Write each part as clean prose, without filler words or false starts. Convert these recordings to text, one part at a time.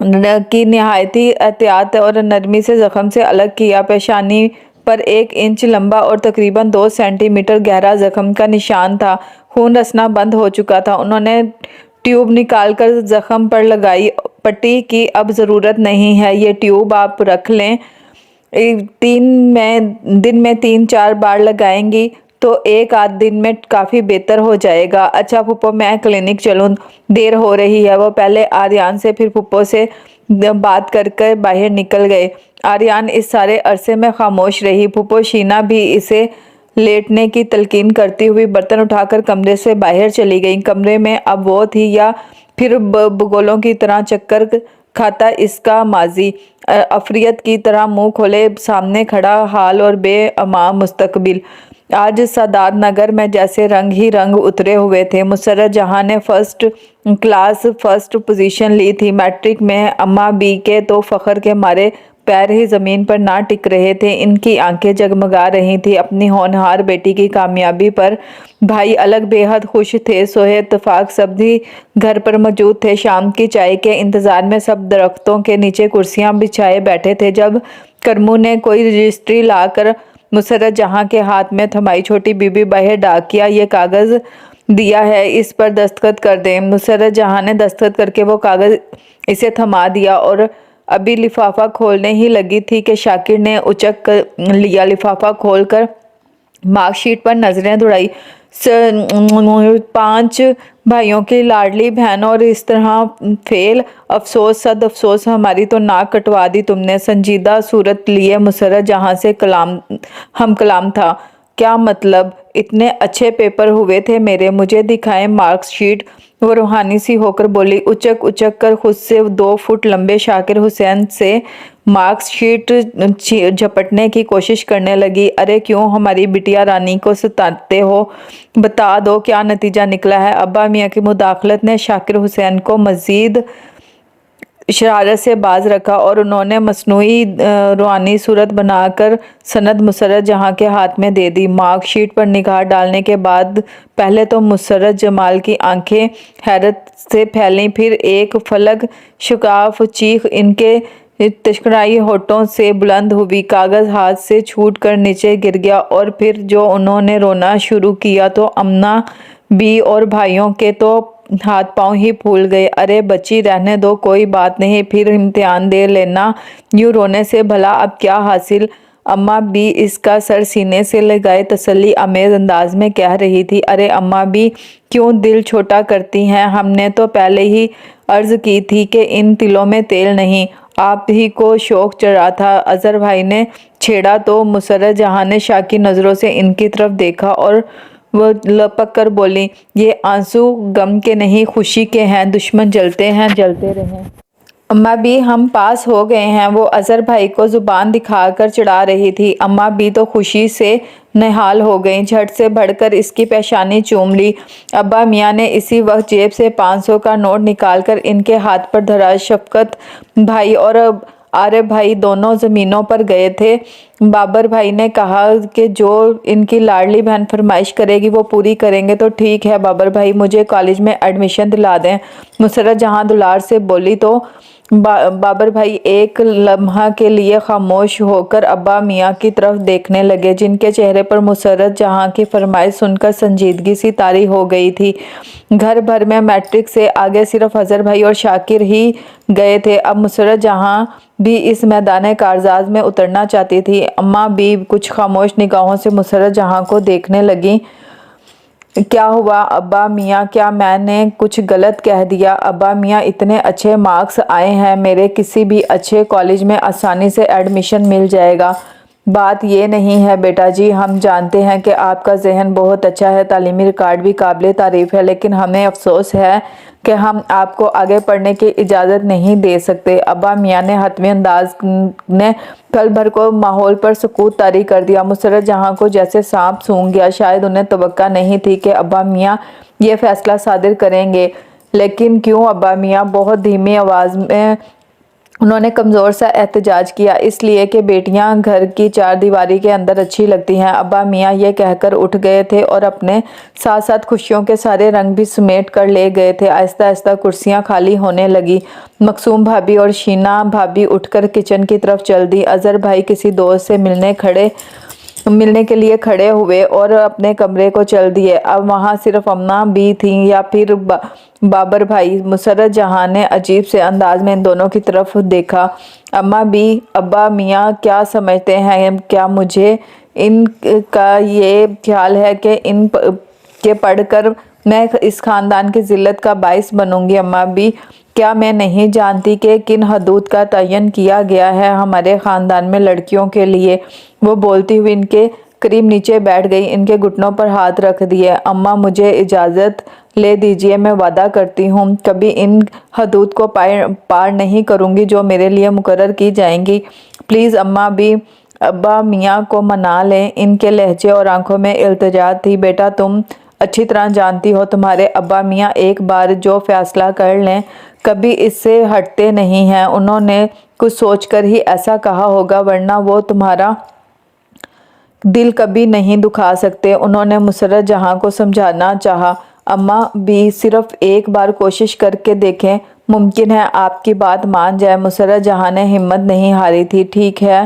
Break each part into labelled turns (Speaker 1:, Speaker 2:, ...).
Speaker 1: کی نہایتی احتیاط اور نرمی سے زخم سے الگ کیا۔ پیشانی پر 1 انچ لمبا اور تقریباً 2 سینٹی میٹر گہرا زخم کا نشان تھا۔ خون رسنا بند ہو چکا تھا۔ انہوں نے ٹیوب نکال کر زخم پر لگائی۔ پٹی کی اب ضرورت نہیں ہے، یہ ٹیوب آپ رکھ لیں، دن میں 3-4 بار لگائیں گی تو 1 آدھ دن میں کافی بہتر ہو جائے گا۔ اچھا پھپھو، میں کلینک چلوں، دیر ہو رہی ہے۔ وہ پہلے آریان سے پھر پھپھو سے بات کر کر باہر نکل گئے۔ آریان اس سارے عرصے میں خاموش رہی۔ پھپھو شینا بھی اسے لیٹنے کی تلقین کرتی ہوئی برتن اٹھا کر کمرے سے باہر چلی گئی۔ کمرے میں اب وہ تھی یا پھر بگولوں کی طرح چکر کھاتا اس کا ماضی، عفریت کی طرح منہ کھولے سامنے کھڑا حال اور بے امان مستقبل۔ آج سادات نگر میں جیسے رنگ ہی رنگ اترے ہوئے تھے۔ مسرت جہاں نے فرسٹ کلاس فرسٹ پوزیشن لی تھی میٹرک میں، اماں بی کے تو فخر کے مارے پیر ہی زمین پر نہ ٹک رہے تھے۔ ان کی آنکھیں جگمگا رہی تھیں اپنی ہونہار بیٹی کی کامیابی پر۔ بھائی الگ بے حد خوش تھے۔ سوئے اتفاق سب ہی گھر پر موجود تھے۔ شام کی چائے کے انتظار میں سب درختوں کے نیچے کرسیاں بچھائے بیٹھے تھے جب کرمو نے کوئی رجسٹری لا کر مسرت جہاں کے ہاتھ میں تھمائی۔ چھوٹی بی بی باہر ڈاکیا، یہ کاغذ دیا ہے، اس پر دستخط کر دیں۔ مسرت جہاں نے دستخط کر کے وہ کاغذ اسے تھما دیا اور ابھی لفافہ کھولنے ہی لگی تھی کہ شاکر نے اچک لیا۔ لفافہ کھول کر مارک شیٹ پر نظریں دوڑائی۔ 5 بھائیوں کی لاڈلی بہن اور اس طرح فیل، افسوس صد افسوس، ہماری تو ناک کٹوا دی تم نے۔ سنجیدہ صورت لیے مسرت جہاں سے ہم کلام تھا۔ کیا مطلب؟ اتنے اچھے پیپر ہوئے تھے میرے، مجھے دکھائیں مارک شیٹ۔ وہ روحانی سی ہو کر بولی۔ اچک کر خود سے 2 فٹ لمبے شاکر حسین سے مارک شیٹ جھپٹنے کی کوشش کرنے لگی۔ ارے کیوں ہماری بٹیا رانی کو ستاتے ہو؟ بتا دو کیا نتیجہ نکلا ہے؟ ابا میاں کی مداخلت نے شاکر حسین کو مزید شرارت سے باز رکھا اور انہوں نے مصنوعی روحانی صورت بنا کر سند مسرت جہاں کے ہاتھ میں دے دی۔ مارک شیٹ پر نگاہ ڈالنے کے بعد پہلے تو مسرت جمال کی آنکھیں حیرت سے پھیلیں، پھر ایک فلک شگاف چیخ ان کے تشکرائی ہونٹوں سے بلند ہوئی۔ کاغذ ہاتھ سے چھوٹ کر نیچے گر گیا اور پھر جو انہوں نے رونا شروع کیا تو اماں بی اور بھائیوں کے تو ہاتھ پاؤں ہی پھول گئے۔ ارے بچی رہنے دو، کوئی بات نہیں، پھر امتحان دے لینا، یوں رونے سے بھلا اب کیا حاصل؟ اماں بی اس کا سر سینے سے لگائے تسلی آمیز انداز میں کہہ رہی تھی۔ ارے اماں بی کیوں دل چھوٹا کرتی ہیں؟ ہم نے تو پہلے ہی عرض کی تھی کہ ان تلوں میں تیل نہیں، آپ ہی کو شوق چڑھا تھا۔ اظہر بھائی نے چھیڑا تو مسرت جہاں نے شاکی نظروں سے ان کی طرف دیکھا اور وہ لپک کر بولی، یہ آنسو غم کے نہیں خوشی کے ہیں، دشمن جلتے ہیں جلتے رہیں۔ اماں بی ہم پاس ہو گئے ہیں، وہ اظہر بھائی کو زبان دکھا کر چڑھا رہی تھی۔ اماں بی تو خوشی سے نہال ہو گئیں، جھٹ سے بڑھ کر اس کی پیشانی چوم لی۔ ابا میاں نے اسی وقت جیب سے 500 کا نوٹ نکال کر ان کے ہاتھ پر دھرا۔ شفقت بھائی اور عارف بھائی دونوں زمینوں پر گئے تھے۔ بابر بھائی نے کہا کہ جو ان کی لاڈلی بہن فرمائش کرے گی وہ پوری کریں گے۔ تو ٹھیک ہے بابر بھائی، مجھے کالج میں ایڈمیشن دلا دیں، مسرت جہاں دلار سے بولی۔ تو بابر بھائی ایک لمحہ کے لیے خاموش ہو کر ابا میاں کی طرف دیکھنے لگے جن کے چہرے پر مسرت جہاں کی فرمائش سن کر سنجیدگی سی طاری ہو گئی تھی۔ گھر بھر میں میٹرک سے آگے صرف اظہر بھائی اور شاکر ہی گئے تھے۔ اب مسرت جہاں بھی اس میدان کارزاز میں اترنا چاہتی تھی۔ اماں بھی کچھ خاموش نگاہوں سے مسرت جہاں کو دیکھنے لگیں۔ کیا ہوا ابا میاں؟ کیا میں نے کچھ غلط کہہ دیا؟ ابا میاں اتنے اچھے مارکس آئے ہیں میرے، کسی بھی اچھے کالج میں آسانی سے ایڈمیشن مل جائے گا۔ بات یہ نہیں ہے بیٹا جی، ہم جانتے ہیں کہ آپ کا ذہن بہت اچھا ہے، تعلیمی ریکارڈ بھی قابل تعریف ہے، لیکن ہمیں افسوس ہے کہ ہم آپ کو آگے پڑھنے کی اجازت نہیں دے سکتے۔ ابا میاں نے حتمی انداز نے پل بھر کو ماحول پر سکوت طاری کر دیا۔ مسرت جہاں کو جیسے سانپ سونگھ گیا۔ شاید انہیں توقع نہیں تھی کہ ابا میاں یہ فیصلہ صادر کریں گے۔ لیکن کیوں ابا میاں؟ بہت دھیمی آواز میں انہوں نے کمزور سا احتجاج کیا، اس لیے کہ بیٹیاں گھر کی چار دیواری کے اندر اچھی لگتی ہیں۔ ابا میاں یہ کہہ کر اٹھ گئے تھے اور اپنے ساتھ ساتھ خوشیوں کے سارے رنگ بھی سمیٹ کر لے گئے تھے۔ آہستہ آہستہ کرسیاں خالی ہونے لگی۔ مقصوم بھابی اور شینا بھابی اٹھ کر کچن کی طرف چل دی۔ اظہر بھائی کسی دوست سے ملنے کے لیے کھڑے ہوئے اور اپنے کمرے کو چل دیے۔ اب وہاں صرف اماں بھی تھیں یا پھر بابر بھائی۔ مسرت جہاں نے عجیب سے انداز میں ان دونوں کی طرف دیکھا۔ اماں بھی، ابا میاں کیا سمجھتے ہیں؟ کیا مجھے ان کا یہ خیال ہے کہ ان کے پڑھ کر میں اس خاندان کی ذلت کا باعث بنوں گی؟ اماں بھی، کیا میں نہیں جانتی کہ کن حدود کا تعین کیا گیا ہے ہمارے خاندان میں لڑکیوں کے لیے؟ وہ بولتی ہوئی ان کے قریب نیچے بیٹھ گئی، ان کے گھٹنوں پر ہاتھ رکھ دیے۔ اماں مجھے اجازت لے دیجیے، میں وعدہ کرتی ہوں کبھی ان حدود کو پار نہیں کروں گی جو میرے لیے مقرر کی جائیں گی۔ پلیز اماں بھی، ابا میاں کو منا لیں۔ ان کے لہجے اور آنکھوں میں التجا تھی۔ بیٹا تم اچھی طرح جانتی ہو تمہارے ابا میاں ایک بار جو فیصلہ کر لیں کبھی اس سے ہٹتے نہیں ہیں۔ انہوں نے کچھ سوچ کر ہی ایسا کہا ہوگا، ورنہ وہ تمہارا دل کبھی نہیں دکھا سکتے۔ انہوں نے مسرت جہاں کو سمجھانا چاہا۔ اماں بھی صرف ایک بار کوشش کر کے دیکھیں، ممکن ہے آپ کی بات مان جائے۔ مسرت جہاں نے ہمت نہیں ہاری تھی۔ ٹھیک ہے،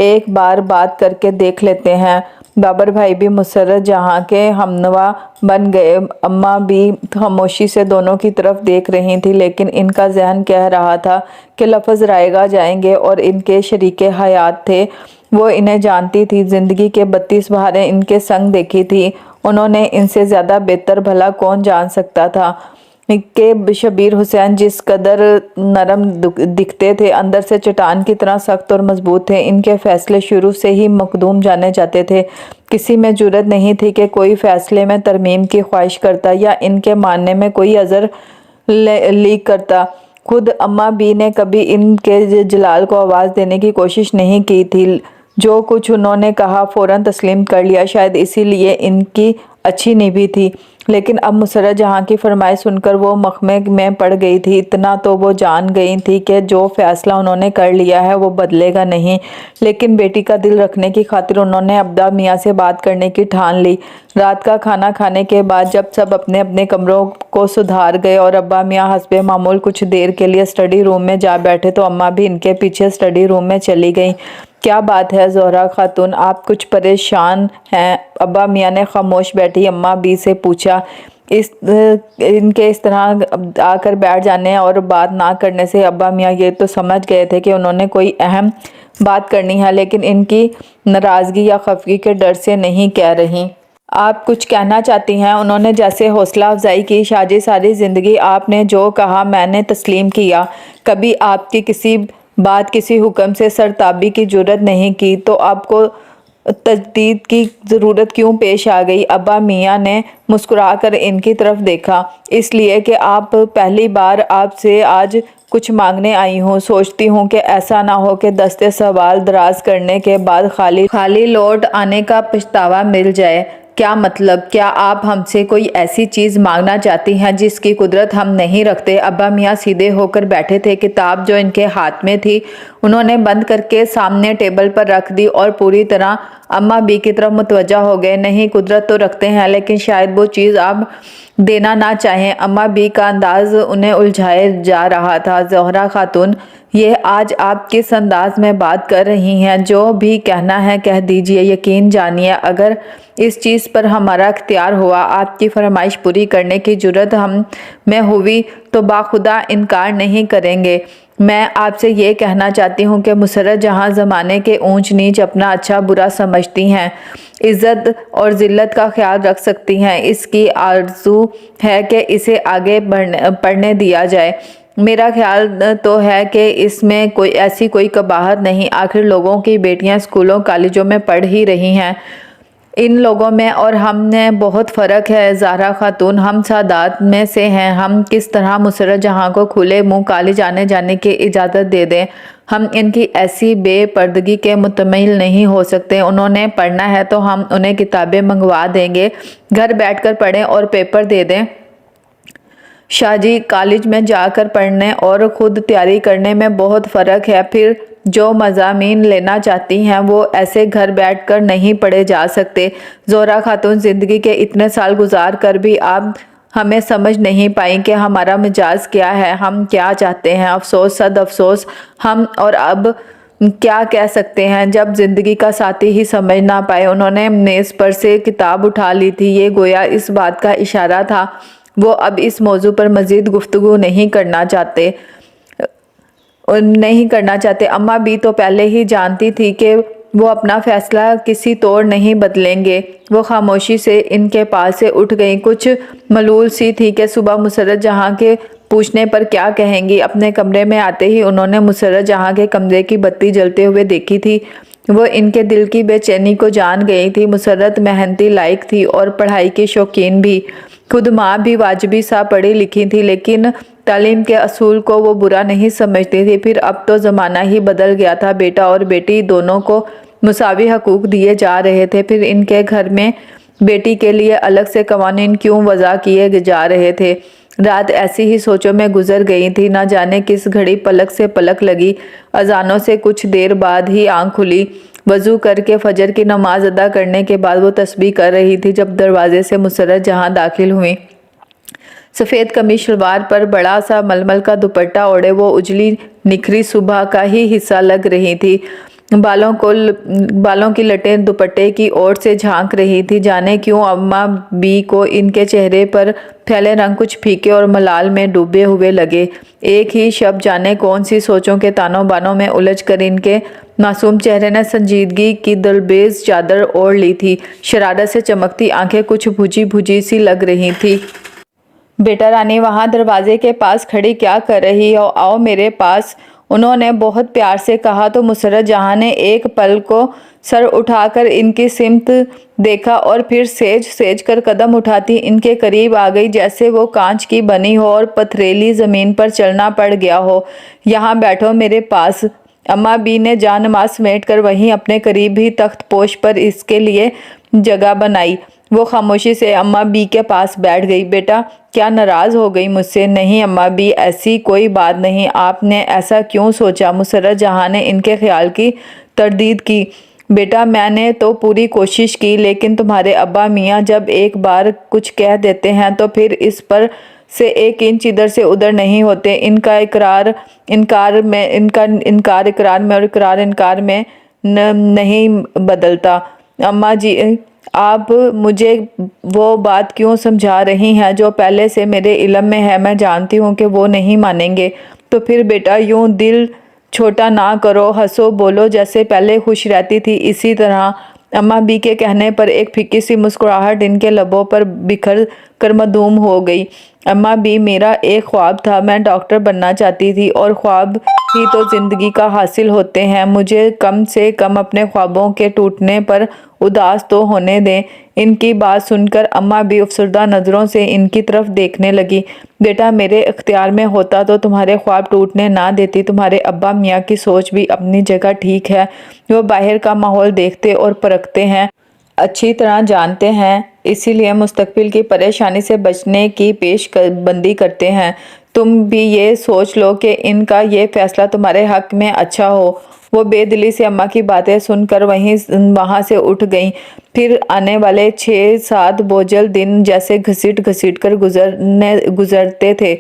Speaker 1: ایک بار بات کر کے دیکھ لیتے ہیں۔ بابر بھائی بھی مسرت جہاں کے ہمنوا بن گئے۔ اماں بھی خاموشی سے دونوں کی طرف دیکھ رہی تھی، لیکن ان کا ذہن کہہ رہا تھا کہ لفظ رائیگاں جائیں گے، اور ان کے شریک حیات تھے، وہ انہیں جانتی تھی، زندگی کے 32 بہاریں ان کے سنگ دیکھی تھی۔ انہوں نے ان سے زیادہ بہتر بھلا کون جان سکتا تھا کہ شبیر حسین جس قدر نرم دکھتے تھے، اندر سے چٹان کی طرح سخت اور مضبوط تھے۔ ان کے فیصلے شروع سے ہی مقدوم جانے جاتے تھے۔ کسی میں جرأت نہیں تھی کہ کوئی فیصلے میں ترمیم کی خواہش کرتا یا ان کے ماننے میں کوئی عذر لیک کرتا۔ خود اماں بھی نے کبھی ان کے جلال کو آواز دینے کی کوشش نہیں کی تھی۔ جو کچھ انہوں نے کہا فوراً تسلیم کر لیا، شاید اسی لیے ان کی اچھی نبھی تھی۔ لیکن اب مسرت جہاں کی فرمائش سن کر وہ مخمے میں پڑ گئی تھی۔ اتنا تو وہ جان گئی تھی کہ جو فیصلہ انہوں نے کر لیا ہے وہ بدلے گا نہیں، لیکن بیٹی کا دل رکھنے کی خاطر انہوں نے ابا میاں سے بات کرنے کی ٹھان لی۔ رات کا کھانا کھانے کے بعد جب سب اپنے اپنے کمروں کو سدھار گئے اور ابا میاں حسب معمول کچھ دیر کے لیے اسٹڈی روم میں جا بیٹھے تو اماں بھی ان کے پیچھے اسٹڈی روم میں چلی گئیں۔ کیا بات ہے زہرا خاتون، آپ کچھ پریشان ہیں؟ ابا میاں نے خاموش بیٹھی اماں بھی سے پوچھا۔ ان کے اس طرح آ کر بیٹھ جانے اور بات نہ کرنے سے ابا میاں یہ تو سمجھ گئے تھے کہ انہوں نے کوئی اہم بات کرنی ہے، لیکن ان کی ناراضگی یا خفگی کے ڈر سے نہیں کہہ رہی۔ آپ کچھ کہنا چاہتی ہیں؟ انہوں نے جیسے حوصلہ افزائی کی۔ شاہجی ساری زندگی آپ نے جو کہا میں نے تسلیم کیا، کبھی آپ کی کسی بات کسی حکم سے سرتابی کی جرأت نہیں کی، تو آپ کو تجدید کی ضرورت کیوں پیش آ گئی؟ ابا میاں نے مسکرا کر ان کی طرف دیکھا۔ اس لیے کہ آپ پہلی بار آپ سے آج کچھ مانگنے آئی ہوں۔ سوچتی ہوں کہ ایسا نہ ہو کہ دستے سوال دراز کرنے کے بعد خالی لوٹ آنے کا پچھتاوا مل جائے۔ کیا مطلب؟ کیا آپ ہم سے کوئی ایسی چیز مانگنا چاہتی ہیں جس کی قدرت ہم نہیں رکھتے؟ ابا میاں سیدھے ہو کر بیٹھے تھے۔ کتاب جو ان کے ہاتھ میں تھی انہوں نے بند کر کے سامنے ٹیبل پر رکھ دی اور پوری طرح اماں بھی کی طرف متوجہ ہو گئے۔ نہیں، قدرت تو رکھتے ہیں، لیکن شاید وہ چیز آپ دینا نہ چاہیں۔ اماں بھی کا انداز انہیں الجھائے جا رہا تھا۔ زہرا خاتون، یہ آج آپ کس انداز میں بات کر رہی ہیں؟ جو بھی کہنا ہے کہہ دیجیے۔ یقین جانیے اگر اس چیز پر ہمارا اختیار ہوا، آپ کی فرمائش پوری کرنے کی جرأت ہم میں ہوئی تو باخدا انکار نہیں کریں گے۔ میں آپ سے یہ کہنا چاہتی ہوں کہ مسرت جہاں زمانے کے اونچ نیچ اپنا اچھا برا سمجھتی ہیں، عزت اور ذلت کا خیال رکھ سکتی ہیں، اس کی آرزو ہے کہ اسے آگے پڑھنے دیا جائے۔ میرا خیال تو ہے کہ اس میں ایسی کوئی قباحت نہیں، آخر لوگوں کی بیٹیاں اسکولوں کالجوں میں پڑھ ہی رہی ہیں۔ ان لوگوں میں اور ہم نے بہت فرق ہے زہرا خاتون، ہم سادات میں سے ہیں۔ ہم کس طرح مسرت جہاں کو کھلے منہ کالج آنے جانے کی اجازت دے دیں؟ ہم ان کی ایسی بے پردگی کے متحمل نہیں ہو سکتے۔ انہوں نے پڑھنا ہے تو ہم انہیں کتابیں منگوا دیں گے، گھر بیٹھ کر پڑھیں اور پیپر دے دیں۔ شاہ جی، کالج میں جا کر پڑھنے اور خود تیاری کرنے میں بہت فرق ہے۔ پھر جو مضامین لینا چاہتی ہیں وہ ایسے گھر بیٹھ کر نہیں پڑھے جا سکتے۔ زہرا خاتون، زندگی کے اتنے سال گزار کر بھی آپ ہمیں سمجھ نہیں پائیں کہ ہمارا مزاج کیا ہے، ہم کیا چاہتے ہیں۔ افسوس، صد افسوس، ہم اور اب کیا کہہ سکتے ہیں جب زندگی کا ساتھی ہی سمجھ نہ پائے۔ انہوں نے میز پر سے کتاب اٹھا لی تھی، یہ گویا اس بات کا اشارہ تھا وہ اب اس موضوع پر مزید گفتگو نہیں کرنا چاہتے۔ اماں بھی تو پہلے ہی جانتی تھی کہ وہ اپنا فیصلہ کسی طور نہیں بدلیں گے۔ وہ خاموشی سے ان کے پاس سے اٹھ گئیں، کچھ ملول سی تھی کہ صبح مسرت جہاں کے پوچھنے پر کیا کہیں گی۔ اپنے کمرے میں آتے ہی انہوں نے مسرت جہاں کے کمرے کی بتی جلتے ہوئے دیکھی تھی۔ وہ ان کے دل کی بے چینی کو جان گئی تھی۔ مسرت محنتی لائق تھی اور پڑھائی کی شوقین بھی۔ خود ماں بھی واجبی سا پڑھی لکھی تھی، لیکن تعلیم کے اصول کو وہ برا نہیں سمجھتی تھی۔ پھر اب تو زمانہ ہی بدل گیا تھا، بیٹا اور بیٹی دونوں کو مساوی حقوق دیے جا رہے تھے۔ پھر ان کے گھر میں بیٹی کے لیے الگ سے قوانین کیوں وضع کیے جا رہے تھے؟ رات ایسی ہی سوچوں میں گزر گئی تھی، نہ جانے کس گھڑی پلک سے پلک لگی۔ اذانوں سے کچھ دیر بعد ہی آنکھ کھلی۔ وضو کر کے فجر کی نماز ادا کرنے کے بعد وہ تسبیح کر رہی تھی جب دروازے سے مسرت جہاں داخل ہوئیں۔ سفید قمیص شلوار پر بڑا سا ململ کا دوپٹہ اوڑھے وہ اجلی نکھری صبح کا ہی حصہ لگ رہی تھی۔ بالوں کی لٹیں دوپٹے کی اوٹ سے جھانک رہی تھی۔ جانے کیوں اماں بی کو ان کے چہرے پر پھیلے رنگ کچھ پھیکے اور ملال میں ڈوبے ہوئے لگے۔ ایک ہی شب جانے کون سی سوچوں کے تانوں بانوں میں الجھ کر ان کے معصوم چہرے نے سنجیدگی کی دلبیز چادر اوڑھ لی تھی۔ شرارت سے چمکتی آنکھیں کچھ بھجی بھجی سی لگ رہی تھی۔ بیٹا رانی، وہاں دروازے کے پاس کھڑی کیا کر رہی ہو؟ آؤ میرے پاس، انہوں نے بہت پیار سے کہا تو مسرت جہاں نے ایک پل کو سر اٹھا کر ان کی سمت دیکھا اور پھر سیج سیج کر قدم اٹھاتی ان کے قریب آ گئی، جیسے وہ کانچ کی بنی ہو اور پتھریلی زمین پر چلنا پڑ گیا ہو۔ یہاں بیٹھو میرے پاس۔ اماں بی نے جان نماز سمیٹ کر وہیں اپنے قریب ہی تخت پوش پر اس کے لیے جگہ بنائی۔ وہ خاموشی سے اماں بی کے پاس بیٹھ گئی۔ بیٹا، کیا ناراض ہو گئی مجھ سے؟ نہیں اماں بی، ایسی کوئی بات نہیں۔ آپ نے ایسا کیوں سوچا؟ مسرت جہاں نے ان کے خیال کی تردید کی۔ بیٹا، میں نے تو پوری کوشش کی، لیکن تمہارے ابا میاں جب ایک بار کچھ کہہ دیتے ہیں تو پھر اس پر سے ایک انچ ادھر سے ادھر نہیں ہوتے۔ ان کا انکار اقرار میں اور اقرار انکار میں نہیں بدلتا۔ اماں جی، آپ مجھے وہ بات کیوں سمجھا رہی ہیں جو پہلے سے میرے علم میں ہے؟ میں جانتی ہوں کہ وہ نہیں مانیں گے۔ تو پھر بیٹا یوں دل چھوٹا نہ کرو، ہنسو بولو جیسے پہلے خوش رہتی تھی اسی طرح۔ اماں بی کے کہنے پر ایک پھیکی سی مسکراہٹ ان کے لبوں پر بکھر کر معدوم ہو گئی۔ اماں بی، میرا ایک خواب تھا، میں ڈاکٹر بننا چاہتی تھی، اور خواب ہی تو زندگی کا حاصل ہوتے ہیں۔ مجھے کم سے کم اپنے خوابوں کے ٹوٹنے پر اداس تو ہونے دیں۔ ان کی بات سن کر اماں بھی افسردہ نظروں سے ان کی طرف دیکھنے لگی۔ بیٹا، میرے اختیار میں ہوتا تو تمہارے خواب ٹوٹنے نہ دیتی۔ تمہارے ابا میاں کی سوچ بھی اپنی جگہ ٹھیک ہے، وہ باہر کا ماحول دیکھتے اور پرکھتے ہیں، اچھی طرح جانتے ہیں، اسی لیے مستقبل کی پریشانی سے بچنے کی پیش بندی کرتے ہیں۔ تم بھی یہ سوچ لو کہ ان کا یہ فیصلہ تمہارے حق میں اچھا ہو۔ وہ بے دلی سے اماں کی باتیں سن کر وہاں سے اٹھ گئیں۔ پھر آنے والے 6-7 بوجھل دن جیسے گھسیٹ گھسیٹ کر گزرتے تھے۔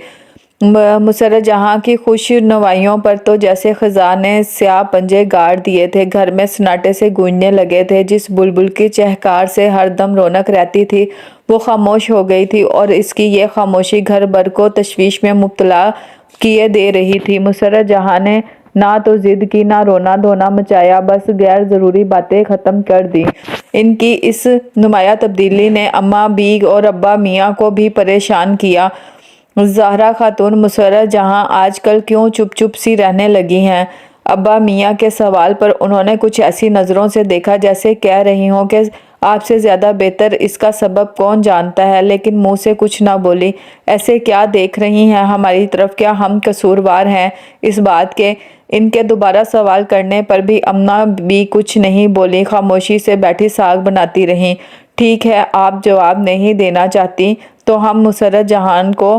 Speaker 1: مسرت جہاں کی خوش نوائیوں پر تو جیسے خزاں نے سیاہ پنجے گاڑ دیے تھے، گھر میں سناٹے سے گونجنے لگے تھے۔ جس بلبل کی چہکار سے ہر دم رونق رہتی تھی وہ خاموش ہو گئی تھی، اور اس کی یہ خاموشی گھر بھر کو تشویش میں مبتلا کیے دے رہی تھی۔ مسرت جہاں نے نہ تو ضد کی، نہ رونا دھونا مچایا، بس غیر ضروری باتیں ختم کر دیں۔ ان کی اس نمایاں تبدیلی نے اماں بی اور ابا میاں کو بھی پریشان کیا۔ زہرا خاتون، مسرت جہاں آج کل کیوں چپ چپ سی رہنے لگی ہیں؟ ابا میاں کے سوال پر انہوں نے کچھ ایسی نظروں سے دیکھا جیسے کہہ رہی ہوں کہ آپ سے زیادہ بہتر اس کا سبب کون جانتا ہے، لیکن منہ سے کچھ نہ بولی۔ ایسے کیا دیکھ رہی ہیں ہماری طرف؟ کیا ہم قصوروار ہیں اس بات کے؟ ان کے دوبارہ سوال کرنے پر بھی اماں بھی کچھ نہیں بولی، خاموشی سے بیٹھی ساگ بناتی رہیں۔ ٹھیک ہے، آپ جواب نہیں دینا چاہتی تو ہم مسرت جہاں کو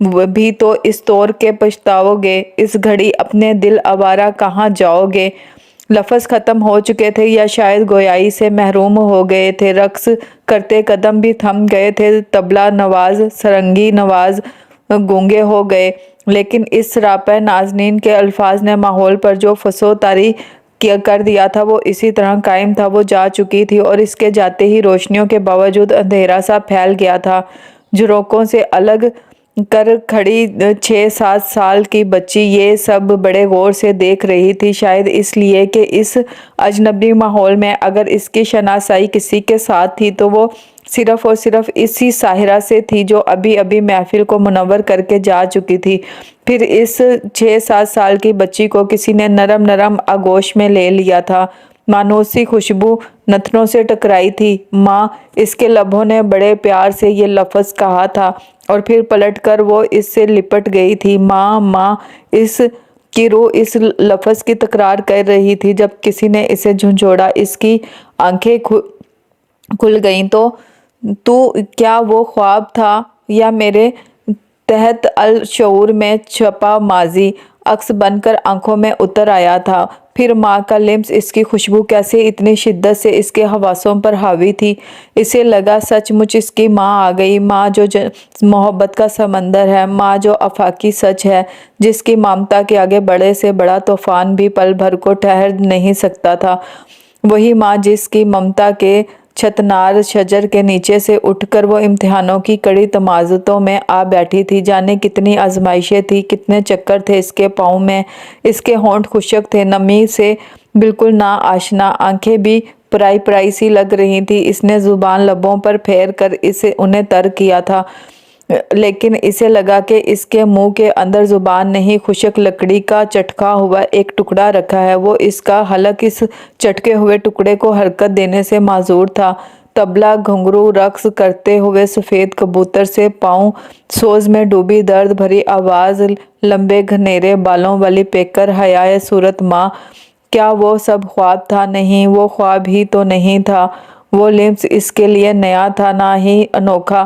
Speaker 1: بھی تو اس طور کے پچھتاؤ گے، اس گھڑی اپنے دل آوارہ کہاں جاؤ گے۔ لفظ ختم ہو چکے تھے یا شاید گویائی سے محروم ہو گئے تھے، رقص کرتے قدم بھی تھم گئے تھے، طبلہ نواز سرنگی نواز گونگے ہو گئے، لیکن اس سراپا نازنین کے الفاظ نے ماحول پر جو فسو طاری کر دیا تھا وہ اسی طرح قائم تھا۔ وہ جا چکی تھی اور اس کے جاتے ہی روشنیوں کے باوجود اندھیرا سا پھیل گیا تھا۔ جھروکوں سے الگ کر کھڑی 6-7 سال کی بچی یہ سب بڑے غور سے دیکھ رہی تھی، شاید اس لیے کہ اس اجنبی ماحول میں اگر اس کی شناسائی کسی کے ساتھ تھی تو وہ صرف اور صرف اسی ساحرہ سے تھی جو ابھی ابھی محفل کو منور کر کے جا چکی تھی۔ پھر اس 6-7 سال کی بچی کو کسی نے نرم نرم آغوش میں لے لیا تھا، مانوس سی خوشبو نتنوں سے ٹکرائی تھی۔ ماں، اس کے لبوں نے بڑے پیار سے یہ لفظ کہا تھا اور پھر پلٹ کر وہ اس سے لپٹ گئی تھی۔ ماں ماں، اس کی روح اس لفظ کی تکرار کر رہی تھی۔ جب کسی نے اسے جھنجھوڑا، اس کی آنکھیں کھل گئیں۔ تو کیا وہ خواب تھا یا میرے تحت الشعور میں چھپا ماضی عکس بن کر آنکھوں میں اتر آیا تھا؟ پھر ماں کا لمس، اس کی خوشبو کیسے اتنی شدت سے اس کے حواسوں پر حاوی تھی۔ اسے لگا سچ مچ اس کی ماں آ گئی، ماں جو محبت کا سمندر ہے، ماں جو آفاقی سچ ہے، جس کی ممتا کے آگے بڑے سے بڑا طوفان بھی پل بھر کو ٹھہر نہیں سکتا تھا۔ وہی ماں جس کی ممتا کے چھتنار شجر کے نیچے سے اٹھ کر وہ امتحانوں کی کڑی تمازتوں میں آ بیٹھی تھی۔ جانے کتنی آزمائشیں تھی، کتنے چکر تھے اس کے پاؤں میں۔ اس کے ہونٹ خشک تھے، نمی سے بالکل نا آشنا، آنکھیں بھی پرائی پرائی سی لگ رہی تھی۔ اس نے زبان لبوں پر پھیر کر انہیں تر کیا تھا، لیکن اسے لگا کہ اس کے منہ کے اندر زبان نہیں، خشک لکڑی کا چٹکا ہوا ایک ٹکڑا رکھا ہے۔ وہ اس کا حلق اس چٹکے ہوئے ٹکڑے کو حرکت دینے سے معذور تھا۔ طبلہ گھنگرو رقص کرتے ہوئے سفید کبوتر سے پاؤں سوز میں ڈوبی درد بھری آواز، لمبے گھنیرے بالوں والی پیکر حیائے صورت ماں۔ کیا وہ سب خواب تھا؟ نہیں، وہ خواب ہی تو نہیں تھا۔ وہ لمس اس کے لیے نیا تھا، نہ ہی انوکھا،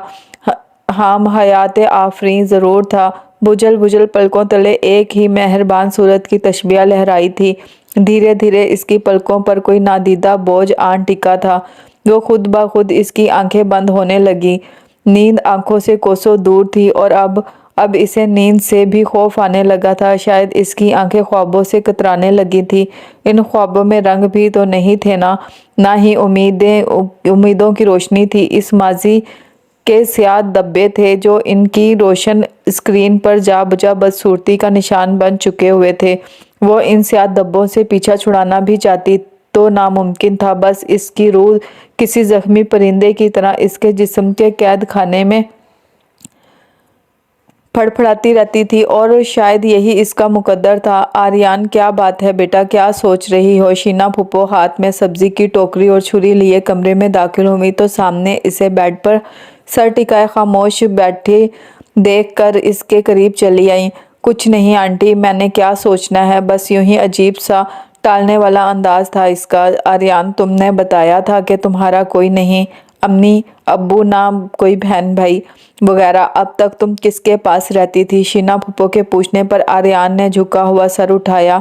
Speaker 1: ہم حیات آفریں ضرور تھا۔ بجھل بجھل پلکوں تلے ایک ہی مہربان صورت کی تشبیہ لہرائی تھی۔ دھیرے دھیرے اس کی پلکوں پر کوئی نادیدہ بوجھ آن ٹکا تھا۔ وہ خود بخود اس کی آنکھیں بند ہونے لگیں۔ نیند آنکھوں سے کوسوں دور تھی اور اب اسے نیند سے بھی خوف آنے لگا تھا۔ شاید اس کی آنکھیں خوابوں سے کترانے لگی تھی۔ ان خوابوں میں رنگ بھی تو نہیں تھے، نہ ہی امیدوں کی روشنی تھی۔ اس ماضی کے سیاہ دبے تھے جو ان کی روشن اسکرین پر جا بجا بدصورتی کا نشان بن چکے ہوئے تھے۔ وہ ان سیاہ دبوں سے پیچھا چھڑانا بھی چاہتی تو ناممکن تھا۔ بس اس کی روح کسی زخمی پرندے کی طرح اس کے جسم کے قید خانے میں پھڑپھڑاتی رہتی تھی، اور شاید یہی اس کا مقدر تھا۔ آریان، کیا بات ہے بیٹا، کیا سوچ رہی ہو؟ شینا پھوپھو ہاتھ میں سبزی کی ٹوکری اور چھری لیے کمرے میں داخل ہوئی تو سامنے اسے بیڈ پر سر ٹکائے خاموش بیٹھی دیکھ کر اس کے قریب چلی آئیں۔ کچھ نہیں آنٹی، میں نے کیا سوچنا ہے، بس یوں ہی عجیب سا ٹالنے والا انداز تھا اس کا۔ آریان، تم نے بتایا تھا کہ تمہارا کوئی نہیں، امی ابو، نہ کوئی بہن بھائی وغیرہ، اب تک تم کس کے پاس رہتی تھی؟ شینا پھوپھو کے پوچھنے پر آریان نے جھکا ہوا سر اٹھایا۔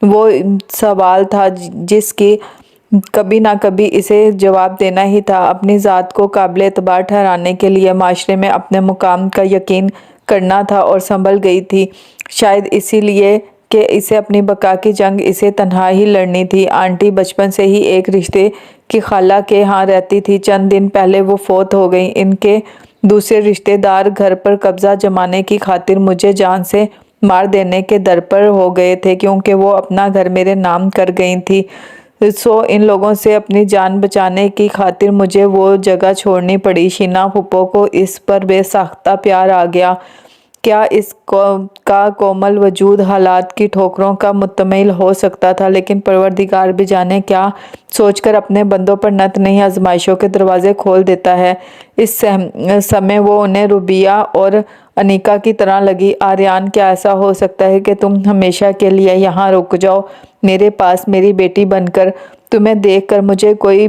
Speaker 1: وہ سوال تھا جس کی کبھی نہ کبھی اسے جواب دینا ہی تھا۔ اپنی ذات کو قابل اعتبار ٹھہرانے کے لیے معاشرے میں اپنے مقام کا یقین کرنا تھا اور سنبھل گئی تھی، شاید اسی لیے کہ اسے اپنی بقا کی جنگ اسے تنہا ہی لڑنی تھی۔ آنٹی بچپن سے ہی ایک رشتے کی خالہ کے ہاں رہتی تھی، چند دن پہلے وہ فوت ہو گئیں۔ ان کے دوسرے رشتے دار گھر پر قبضہ جمانے کی خاطر مجھے جان سے مار دینے کے درپر ہو گئے تھے، کیونکہ وہ اپنا گھر میرے نام کر گئی تھی۔ سو ان لوگوں سے اپنی جان بچانے کی خاطر مجھے وہ جگہ چھوڑنی پڑی۔ شینا پھوپھو کو اس پر بے ساختہ پیار آ گیا۔ کیا اس کا کومل وجود حالات کی ٹھوکروں کا متحمل ہو سکتا تھا؟ لیکن پروردگار بھی جانے کیا سوچ کر اپنے بندوں پر نت نئی آزمائشوں کے دروازے کھول دیتا ہے۔ اس سمے وہ انہیں ربیہ اور انیکا کی طرح لگی۔ آریان، کیا ایسا ہو سکتا ہے کہ تم ہمیشہ کے لیے یہاں رک جاؤ، میرے پاس، میری بیٹی بن کر؟ تمہیں دیکھ کر مجھے کوئی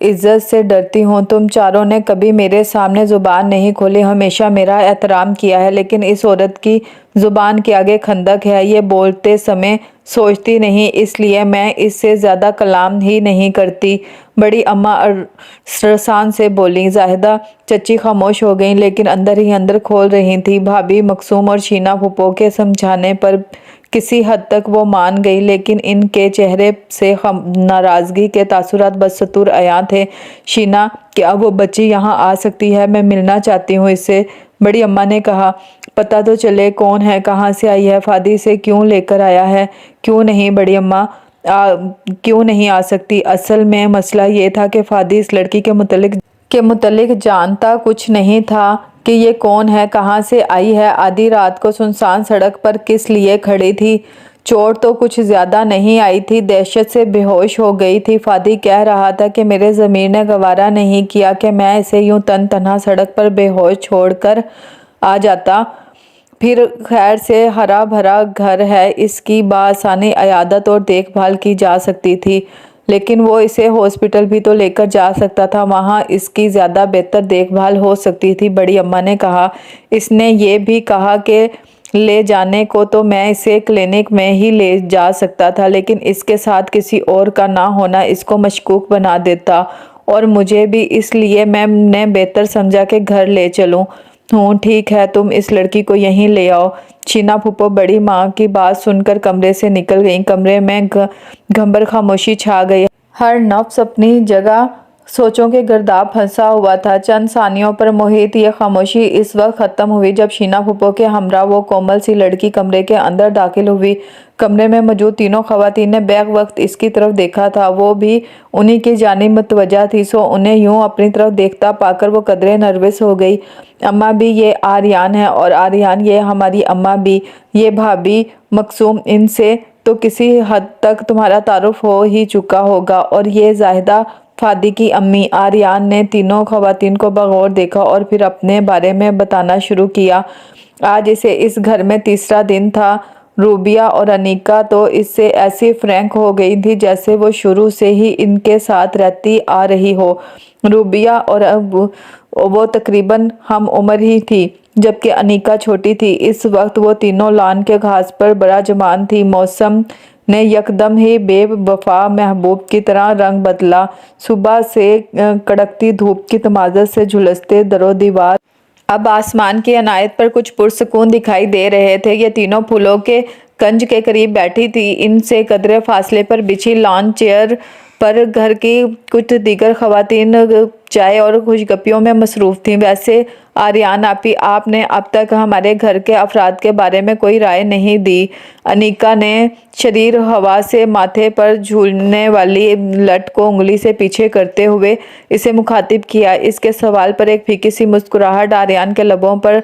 Speaker 1: عزت سے ڈرتی ہوں۔ تم چاروں نے کبھی میرے سامنے زبان نہیں کھولی، ہمیشہ میرا احترام کیا ہے، لیکن اس عورت کی زبان کے آگے خندق ہے، یہ بولتے سمے سوچتی نہیں، اس لیے میں اس سے زیادہ کلام ہی نہیں کرتی۔ بڑی اماں ارسان سے بولیں۔ زاہدہ چچی خاموش ہو گئیں، لیکن اندر ہی اندر کھول رہی تھیں۔ بھابھی مکسوم اور شینا پھوپھو کے سمجھانے پر کسی حد تک وہ مان گئی، لیکن ان کے چہرے سے ناراضگی کے تاثرات بدستور عیاں تھے۔ شینا، کیا وہ بچی یہاں آ سکتی ہے؟ میں ملنا چاہتی ہوں اس سے، بڑی اماں نے کہا۔ پتہ تو چلے کون ہے، کہاں سے آئی ہے، فادی سے کیوں لے کر آیا ہے؟ کیوں نہیں بڑی اماں، کیوں نہیں آ سکتی؟ اصل میں مسئلہ یہ تھا کہ فادی اس لڑکی کے متعلق جانتا کچھ نہیں تھا کہ یہ کون ہے، کہاں سے آئی ہے، آدھی رات کو سنسان سڑک پر کس لیے کھڑی تھی۔ چوٹ تو کچھ زیادہ نہیں آئی تھی، دہشت سے بے ہوش ہو گئی تھی۔ فادی کہہ رہا تھا کہ میرے ضمیر نے گوارا نہیں کیا کہ میں اسے یوں تنہا سڑک پر بے ہوش چھوڑ کر آ جاتا۔ پھر خیر سے ہرا بھرا گھر ہے، اس کی بآسانی عیادت اور دیکھ بھال کی جا سکتی تھی، لیکن وہ اسے ہاسپٹل بھی تو لے کر جا سکتا تھا، وہاں اس کی زیادہ بہتر دیکھ بھال ہو سکتی تھی۔ بڑی اماں نے کہا۔ اس نے یہ بھی کہا کہ لے جانے کو تو میں اسے کلینک میں ہی لے جا سکتا تھا، لیکن اس کے ساتھ کسی اور کا نہ ہونا اس کو مشکوک بنا دیتا، اور مجھے بھی، اس لیے میں نے بہتر سمجھا کہ گھر لے چلوں۔ ٹھیک ہے، تم اس لڑکی کو یہیں لے آؤ۔ شینا پھوپھو بڑی ماں کی بات سن کر کمرے سے نکل گئیں۔ کمرے میں گھنبر خاموشی چھا گئی، ہر نفس اپنی جگہ سوچوں کے گرداب پھنسا ہوا تھا۔ چند ثانیوں پر محیط یہ خاموشی اس وقت ختم ہوئی جب شینا پھوپھو کے ہمراہ وہ کومل سی لڑکی کمرے کے اندر داخل ہوئی۔ کمرے میں موجود تینوں خواتین نے بیک وقت اس کی طرف دیکھا تھا، وہ بھی انہی کی جانب متوجہ تھی، سو انہیں یوں اپنی طرف دیکھتا پا کر وہ قدرے نروس ہو گئی۔ اماں بھی، یہ آریان ہے، اور آریان، یہ ہماری اماں بھی، یہ بھابھی مکسوم، ان سے تو کسی حد تک تمہارا تعارف ہو ہی چکا ہوگا، اور یہ زاہدہ، فادی کی امی۔ آریان نے تینوں خواتین کو بغور دیکھا اور پھر اپنے بارے میں بتانا شروع کیا۔ آج اسے اس گھر میں تیسرا دن تھا۔ روبیہ اور انیکا تو اس سے ایسی فرینک ہو گئی تھی جیسے وہ شروع سے ہی ان کے ساتھ رہتی آ رہی ہو۔ روبیہ اور وہ تقریباً ہم عمر ہی تھی، جبکہ انیکا چھوٹی تھی۔ اس وقت وہ تینوں لان کے گھاس پر براجمان تھی۔ موسم نے یکدم ہی بے وفا محبوب کی طرح رنگ بدلا۔ صبح سے کڑکتی دھوپ کی تمازت سے جھلستے در و دیوار اب آسمان کی عنایت پر کچھ پرسکون دکھائی دے رہے تھے۔ یہ تینوں پھولوں کے کنج کے قریب بیٹھی تھی، ان سے قدرے فاصلے پر بچھی لان چیئر پر۔ گھر کی کچھ دیگر خواتین چائے اور خوشگپیوں میں مصروف تھیں۔ ویسے آریان آپی، آپ نے اب تک ہمارے گھر کے افراد کے بارے میں کوئی رائے نہیں دی۔ انیکا نے شریر ہوا سے ماتھے پر جھولنے والی لٹ کو انگلی سے پیچھے کرتے ہوئے اسے مخاطب کیا۔ اس کے سوال پر ایک پھیکی سی مسکراہٹ آریان کے لبوں پر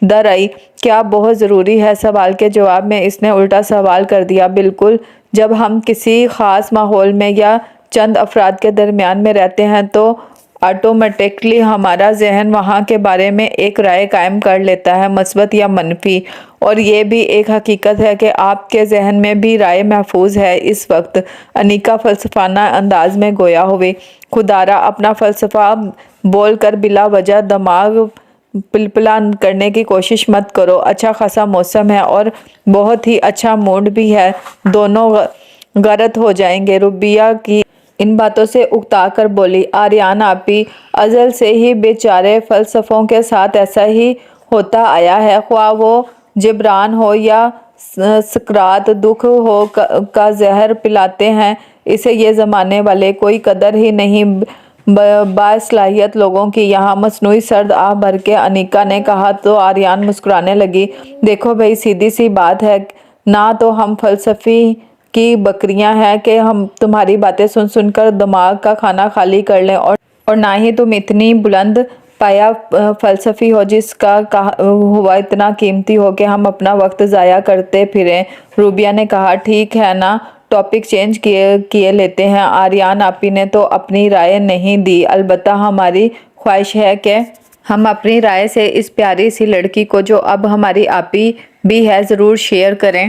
Speaker 1: در آئی۔ کیا بہت ضروری ہے؟ سوال کے جواب میں اس نے الٹا سوال کر دیا۔ بالکل، جب ہم کسی خاص ماحول میں یا چند افراد کے درمیان میں رہتے ہیں تو آٹومیٹکلی ہمارا ذہن وہاں کے بارے میں ایک رائے قائم کر لیتا ہے، مثبت یا منفی۔ اور یہ بھی ایک حقیقت ہے کہ آپ کے ذہن میں بھی رائے محفوظ ہے اس وقت۔ انیکا فلسفانہ انداز میں گویا ہوئی۔ خدارا، اپنا فلسفہ بول کر بلا وجہ دماغ پلپلا کرنے کی کوشش مت کرو۔ اچھا خاصا موسم ہے اور بہت ہی اچھا موڈ بھی ہے، دونوں غارت ہو جائیں گے۔ روبیہ کی ان باتوں سے اکتا کر بولی، آریان آپی، ازل سے ہی بیچارے فلسفوں کے ساتھ ایسا ہی ہوتا آیا ہے، خواہ وہ جبران ہو یا سکرات، دکھ ہو کا زہر پلاتے ہیں اسے یہ زمانے والے، کوئی قدر ہی نہیں باصلاحیت لوگوں کی یہاں۔ مصنوعی سرد آہ بھر کے انیکا نے کہا تو آریان مسکرانے لگی۔ دیکھو بھئی، سیدھی سی بات ہے، نہ تو ہم فلسفی کی بکریاں ہیں کہ ہم تمہاری باتیں سن سن کر دماغ کا کھانا خالی کر لیں، اور نہ ہی تم اتنی بلند پایا فلسفی ہو جس کا ہوا اتنا قیمتی ہو کہ ہم اپنا وقت ضائع کرتے پھریں۔ روبیہ نے کہا، ٹھیک ہے نا، ٹاپک چینج کیے لیتے ہیں۔ آریان آپی نے تو اپنی رائے نہیں دی، البتہ ہماری خواہش ہے کہ ہم اپنی رائے سے اس پیاری سی لڑکی کو، جو اب ہماری آپی بھی ہے، ضرور شیئر کریں۔